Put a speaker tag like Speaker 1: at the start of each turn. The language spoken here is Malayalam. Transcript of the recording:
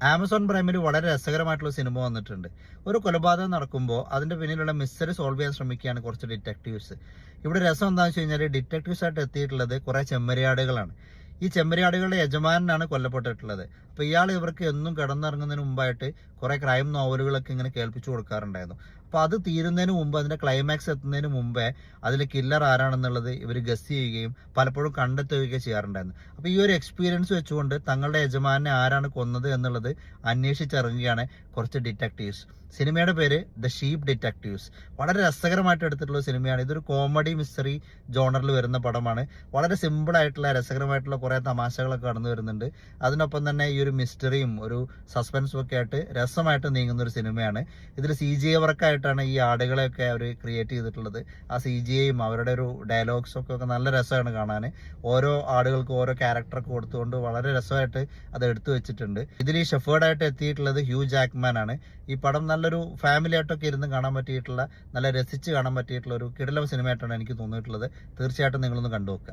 Speaker 1: ആമസോൺ പ്രൈമിൽ വളരെ രസകരമായിട്ടുള്ള സിനിമ വന്നിട്ടുണ്ട്. ഒരു കൊലപാതകം നടക്കുമ്പോൾ അതിന്റെ പിന്നിലുള്ള മിസ്റ്ററി സോൾവ് ചെയ്യാൻ ശ്രമിക്കുകയാണ് കുറച്ച് ഡിറ്റക്റ്റീവ്സ്. ഇവിടെ രസം എന്താണെന്ന് വെച്ച് കഴിഞ്ഞാൽ ഡിറ്റക്റ്റീവ്സ് ആയിട്ട് എത്തിയിട്ടുള്ളത് കുറെ ചെമ്മരിയാടുകളാണ്. ഈ ചെമ്മരിയാടുകളുടെ യജമാനാണ് കൊല്ലപ്പെട്ടിട്ടുള്ളത്. അപ്പൊ ഇയാൾ ഇവർക്ക് എന്നും കിടന്നിറങ്ങുന്നതിന് മുമ്പായിട്ട് കുറെ ക്രൈം നോവലുകളൊക്കെ ഇങ്ങനെ കേൾപ്പിച്ചു കൊടുക്കാറുണ്ടായിരുന്നു. അപ്പൊ അത് തീരുന്നതിന് മുമ്പ്, അതിന്റെ ക്ലൈമാക്സ് എത്തുന്നതിന് മുമ്പേ അതിൽ കില്ലർ ആരാണെന്നുള്ളത് ഇവർ ഗസ് ചെയ്യുകയും പലപ്പോഴും കണ്ടെത്തുകയും ചെയ്യാറുണ്ടായിരുന്നു. അപ്പൊ ഈ ഒരു എക്സ്പീരിയൻസ് വെച്ചുകൊണ്ട് തങ്ങളുടെ യജമാനെ ആരാണ് കൊന്നത് എന്നുള്ളത് അന്വേഷിച്ചിറങ്ങുകയാണ് കുറച്ച് ഡിറ്റക്റ്റീവ്സ്. സിനിമയുടെ പേര് ദ ഷീപ്പ് ഡിറ്റക്റ്റീവ്സ്. വളരെ രസകരമായിട്ട് എടുത്തിട്ടുള്ള സിനിമയാണ്. ഇതൊരു കോമഡി മിസ്റ്ററി ജോണറിൽ വരുന്ന പടമാണ്. വളരെ സിമ്പിൾ ആയിട്ടുള്ള രസകരമായിട്ടുള്ള കുറെ തമാശകളൊക്കെ കടന്നു വരുന്നുണ്ട്. അതിനൊപ്പം തന്നെ ഈ ഒരു മിസ്റ്ററിയും ഒരു സസ്പെൻസും ഒക്കെ ആയിട്ട് രസമായിട്ട് നീങ്ങുന്ന ഒരു സിനിമയാണ്. ഇതിൽ CGI വർക്കായിട്ടാണ് ഈ ആടുകളെയൊക്കെ അവർ ക്രിയേറ്റ് ചെയ്തിട്ടുള്ളത്. ആ CGIയും അവരുടെ ഒരു ഡയലോഗ്സും ഒക്കെ നല്ല രസമാണ് കാണാൻ. ഓരോ ആടുകൾക്കും ഓരോ ക്യാരക്ടറൊക്കെ കൊടുത്തുകൊണ്ട് വളരെ രസമായിട്ട് അത് എടുത്തു വെച്ചിട്ടുണ്ട്. ഇതിൽ ഈ ഷെഫേർഡായിട്ട് എത്തിയിട്ടുള്ളത് ഹ്യൂ ജാക്ക്മാൻ ആണ്. ഈ പടം നല്ലൊരു ഫാമിലി ആയിട്ടൊക്കെ ഇരുന്ന് കാണാൻ പറ്റിയിട്ടുള്ള, നല്ല രസിച്ച് കാണാൻ പറ്റിയിട്ടുള്ള ഒരു കിടിലൻ സിനിമയായിട്ടാണ് എനിക്ക് തോന്നിയിട്ടുള്ളത്. തീർച്ചയായിട്ടും നിങ്ങളൊന്ന് കണ്ടുനോക്കുക.